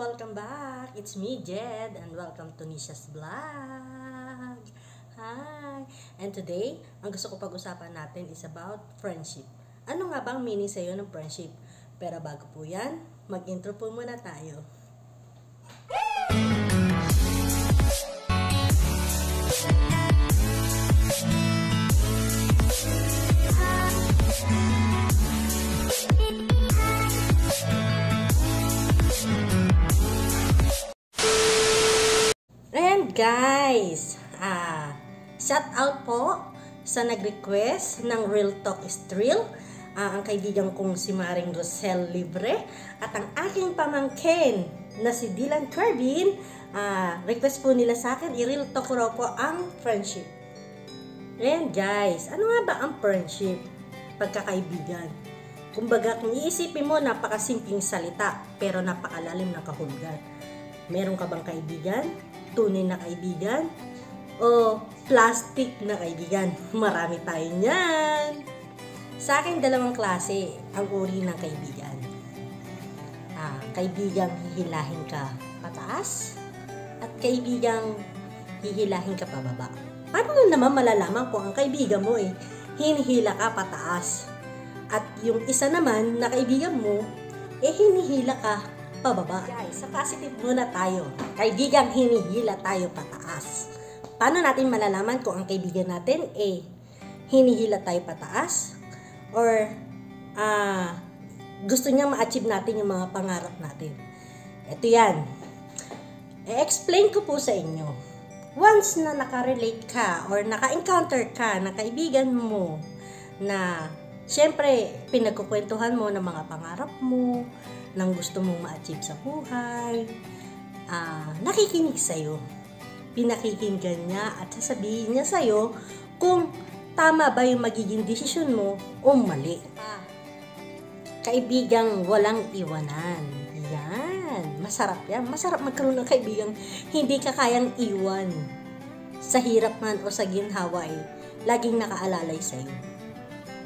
welcome back. It's me, Jed, and welcome to Nisha's Vlog. Hi! And today, ang gusto ko pag-usapan natin is about friendship. Ano nga bang meaning sa'yo ng friendship? Pero bago po yan, mag-intro po muna tayo. And guys, shout out po sa nag-request ng Real Talk is Thrill, ang kaibigan kong si Maring Rosel Libre at ang aking pamangkin na si Dylan Kervin. Request po nila sa akin, i-real talk raw po ang friendship. And guys, ano nga ba ang friendship? Pagkakaibigan. Kumbaga, kung iisipin mo, napakasimpleng salita pero napakalalim ng kahulugan. Meron ka bang kaibigan? Tunay na kaibigan? O plastic na kaibigan? Marami tayo niyan. Sa akin, dalawang klase ang uri ng kaibigan. Kaibigang hihilahin ka pataas at kaibigang hihilahin ka pababa. Paano mo naman malalaman kung ang kaibigan mo hinihila ka pataas at yung isa naman na kaibigan mo hinihila ka pababa? Guys, sa positive muna tayo. Kaibigang hinihila tayo pataas. Paano natin malalaman kung ang kaibigan natin hinihila tayo pataas or gusto niya ma-achieve natin yung mga pangarap natin? Ito yan. I-explain ko po sa inyo. Once na nakarelate ka or naka-encounter ka na kaibigan mo na syempre pinagkukwentuhan mo ng mga pangarap mo, ng gusto mong ma-achieve sa buhay, nakikinig sa'yo. Pinakikinggan niya at sasabihin niya sa'yo kung tama ba yung magiging desisyon mo o mali. Kaibigang walang iwanan. Yan. Masarap yan. Masarap magkaroon ng kaibigang hindi ka kayang iwan. Sa hirap man o sa ginhawa laging nakaalalay sa'yo.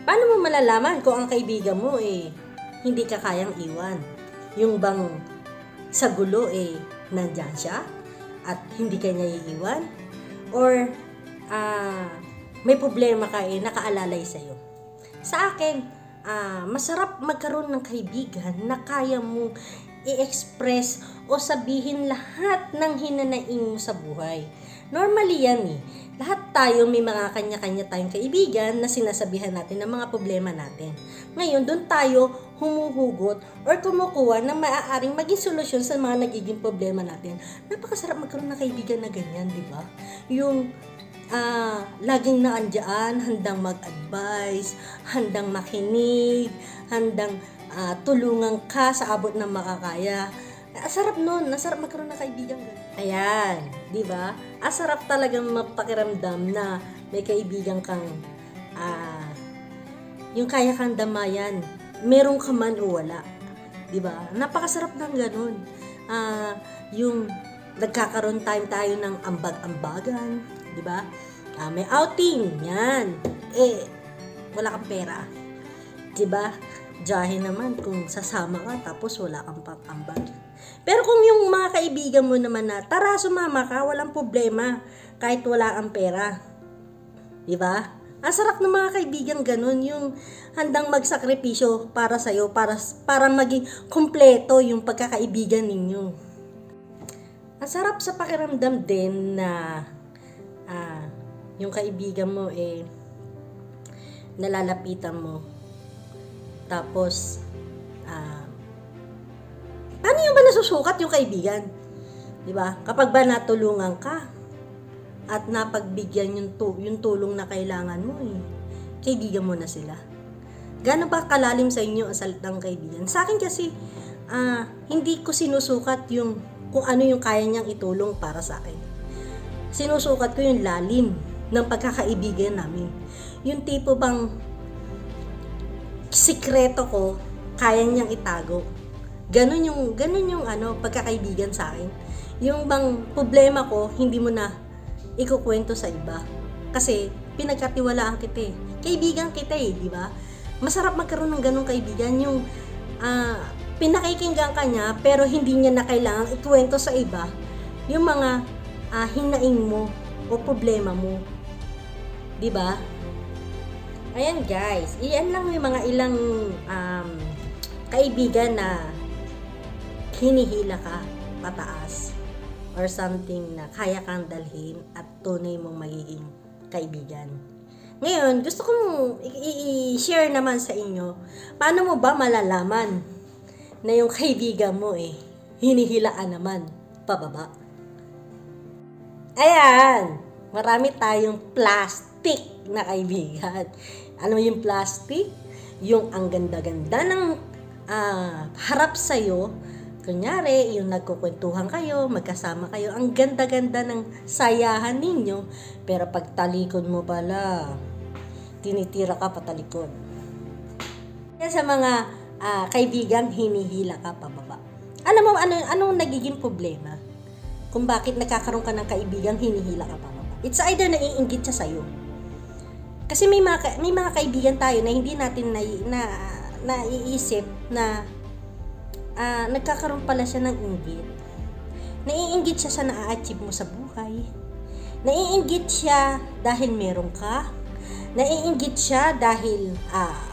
Paano mo malalaman kung ang kaibigan mo hindi ka kayang iwan? Yung bang sa gulo nandyan siya at hindi ka niya iiwan? Or may problema ka nakaalalay sa'yo? Sa akin, masarap magkaroon ng kaibigan na kaya mong i-express o sabihin lahat ng hinanaing mo sa buhay. Normally yan Lahat tayo may mga kanya-kanya tayong kaibigan na sinasabihan natin ng mga problema natin. Ngayon, doon tayo humuhugot or kumukuha ng maaaring maging solusyon sa mga nagiging problema natin. Napakasarap magkaroon ng kaibigan na ganyan, di ba? Yung laging naandyan, handang mag-advise, handang makinig, handang tulungan ka sa abot ng makakaya. Asarap nun, nasarap magkaroon ng kaibigan ganun. Ayan, di ba? Asarap talagang mapakiramdam na may kaibigan kang yung kaya kang damayan, meron ka man o wala. Di ba? Napakasarap ng ganun. Yung nagkakaroon tayo ng ambag-ambagan, di ba? May outing, yan. Wala kang pera. Di ba? Diyahin naman kung sasama ka tapos wala kang pang-ambag. Pero kung yung mga kaibigan mo naman na tara sumama ka, walang problema kahit wala kang pera. Di ba? Ang sarap ng mga kaibigan ganun, yung handang magsakripisyo para sa'yo, para maging kompleto yung pagkakaibigan ninyo. Ang sarap sa pakiramdam din na yung kaibigan mo nalalapitan mo. Tapos, paano yung ba nasusukat yung kaibigan? Diba? Kapag ba natulungan ka at napagbigyan yung tulong na kailangan mo, kaibigan mo na sila. Gano'n ba kalalim sa inyo ang salitang kaibigan? Sa akin kasi, hindi ko sinusukat kung ano yung kaya niyang itulong para sa akin. Sinusukat ko yung lalim ng pagkakaibigan namin. Yung tipo bang sikreto ko, kaya niyang itago. Ganun yung pagkakaibigan sa akin. Yung bang problema ko, hindi mo na ikukwento sa iba. Kasi, pinagkatiwalaan kita Kaibigan kita di ba? Masarap magkaroon ng ganung kaibigan. Yung, pinakikinggan ka niya, pero hindi niya na kailangang ikwento sa iba yung mga hinaing mo o problema mo. Diba? Ayan guys, iyan lang yung mga ilang kaibigan na hinihila ka pataas or something na kaya kang dalhin at tunay mong magiging kaibigan. Ngayon, gusto kong i-share naman sa inyo, paano mo ba malalaman na yung kaibigan mo hinihilaan naman pababa? Ayan, marami tayong plastic na kaibigan. Ano yung plastic? Yung ang ganda-ganda ng harap sa'yo. Kunyari, yung nagkukwentuhan kayo, magkasama kayo, ang ganda-ganda ng sayahan ninyo, pero pag talikod mo pala, tinitira ka patalikod. Kaya sa mga kaibigan, hinihila ka pababa. Alam mo, anong nagiging problema? Kung bakit nagkakaroon ka ng kaibigan, hinihila ka pababa. It's either naiinggit siya sa'yo. Kasi may mga kaibigan tayo na hindi natin naiisip na nagkakaroon pala siya ng inggit. Naiinggit siya sa na-achieve mo sa buhay. Naiinggit siya dahil meron ka. Naiinggit siya dahil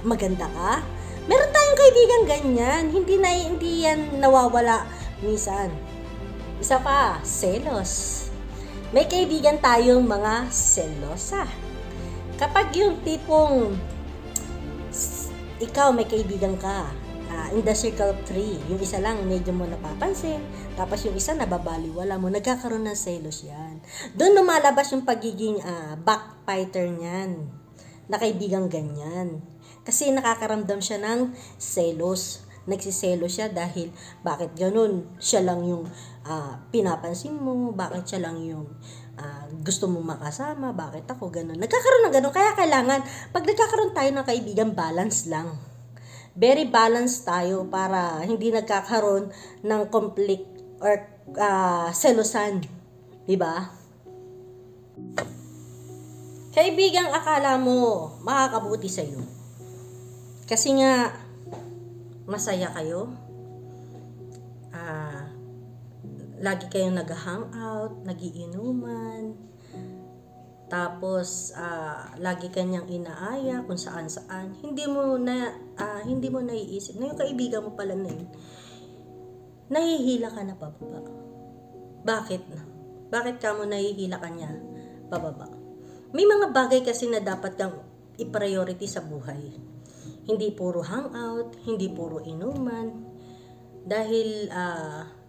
maganda ka. Meron tayong kaibigan ganyan. Hindi yan nawawala minsan. Isa pa, selos. May kaibigan tayong mga selosa. Kapag yung tipong ikaw may kaibigan ka, in the circle of 3, yung isa lang medyo mo napapansin, tapos yung isa nababaliwala mo, nagkakaroon ng selos yan. Doon lumalabas yung pagiging backbiter niyan, na kaibigang ganyan. Kasi nakakaramdam siya ng selos. Nagsiselos siya dahil bakit ganun? Siya lang yung pinapansin mo, bakit siya lang yung gusto mo makasama, bakit ako ganun? Nagkakaroon ng ganun, kaya kailangan, pag nagkakaroon tayo ng kaibigan, balance lang. Very balanced tayo para hindi nagkakaroon ng conflict or selosan. Diba? Kaibigang akala mo makakabuti sa'yo. Kasi nga, masaya kayo. Lagi kayong nag-hangout, nagiinuman. Tapos lagi kanyang inaaya kung saan-saan. Hindi mo naiisip na yung kaibigan mo pala na yun, nahihila ka na pababa. Bakit? Bakit ka mo nahihila ka niya pababa? May mga bagay kasi na dapat kang i-priority sa buhay. Hindi puro hangout, hindi puro inuman. Dahil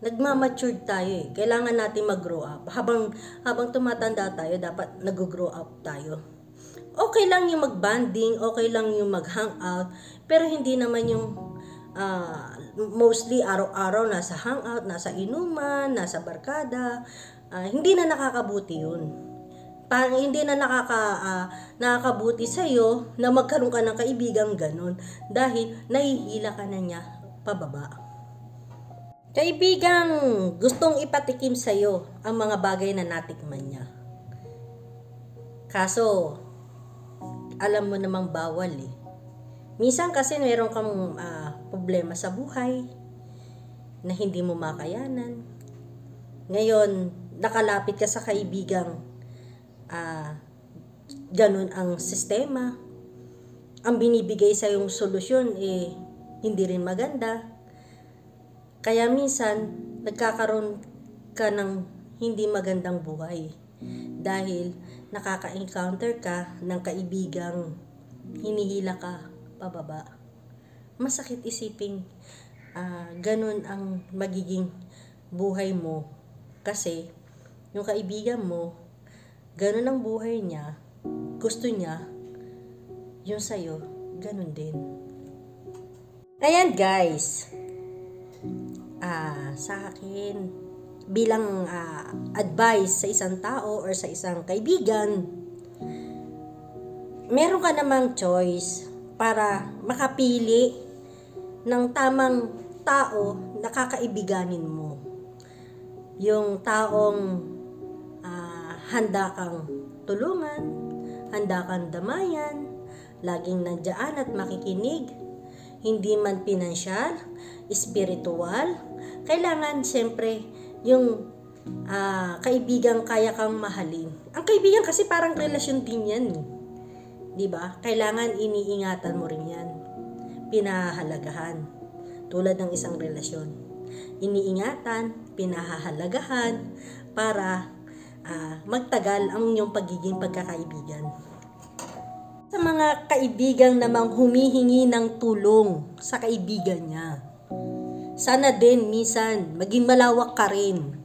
nagmamature tayo Kailangan natin mag-grow up. Habang tumatanda tayo, dapat nag-grow up tayo. Okay lang yung mag-banding, okay lang yung mag-hangout, pero hindi naman yung mostly araw-araw nasa hangout, nasa inuman, nasa barkada. Hindi na nakakabuti yun. Hindi na nakakabuti sa'yo na magkaroon ka ng kaibigang ganun dahil nahihila ka na niya pababa. Kaibigang gustong ipatikim sa'yo ang mga bagay na natikman niya. Kaso, alam mo namang bawal Minsan kasi meron kang problema sa buhay na hindi mo makayanan. Ngayon, nakalapit ka sa kaibigang ganun ang sistema. Ang binibigay sa yung solusyon hindi rin maganda. Kaya minsan, nagkakaroon ka ng hindi magandang buhay dahil nakaka-encounter ka ng kaibigang hinihila ka pababa. Masakit isiping ganun ang magiging buhay mo kasi yung kaibigan mo, ganun ang buhay niya, gusto niya, yung sa'yo, ganun din. Ayan guys, sa akin bilang advice sa isang tao or sa isang kaibigan, meron ka namang choice para makapili ng tamang tao na kakaibiganin mo. Yung taong handa kang tulungan, handa kang damayan, laging nandiyan at makikinig. hindi man pinansyal, spiritual. Kailangan siyempre yung kaibigan kaya kang mahalin. Ang kaibigan kasi parang relasyon din yan. Di ba? Kailangan iniingatan mo rin yan. Pinahahalagahan. Tulad ng isang relasyon. Iniingatan, pinahahalagahan para magtagal ang inyong pagiging pagkakaibigan. Sa mga kaibigang namang humihingi ng tulong sa kaibigan niya, sana din minsan maging malawak ka rin,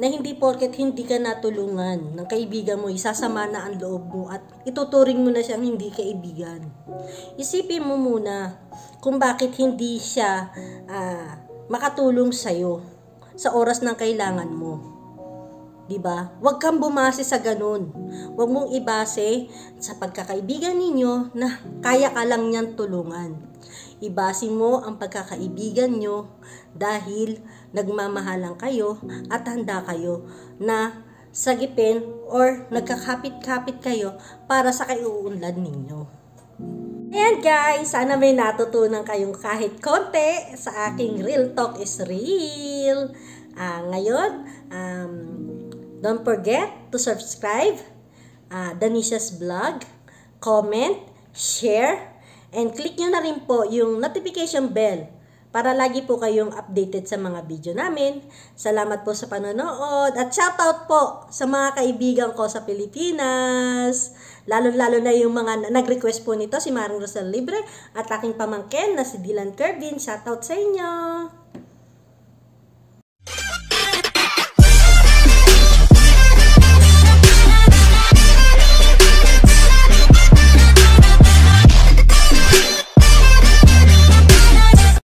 na hindi porket hindi ka natulungan ng kaibigan mo, isasama na ang loob mo at ituturing mo na siyang hindi kaibigan. Isipin mo muna kung bakit hindi siya makatulong sa'yo sa oras ng kailangan mo. Diba? Huwag kang bumase sa ganun. Huwag mong ibase sa pagkakaibigan ninyo na kaya ka lang niyang tulungan. Ibase mo ang pagkakaibigan nyo dahil nagmamahalan kayo at handa kayo na sagipin or nagkakapit-kapit kayo para sa kaiuunlad ninyo. Ayan guys, sana may natutunan kayong kahit konti sa aking Real Talk is Real. Ngayon, don't forget to subscribe Danisha's Vlog, comment, share, and click nyo na rin po yung notification bell para lagi po kayong updated sa mga video namin. Salamat po sa panonood at shoutout po sa mga kaibigan ko sa Pilipinas. Lalo-lalo na yung mga nag-request po nito, si Maring Rosel Libre at aking pamangkin na si Dylan Kervin. Shoutout sa inyo!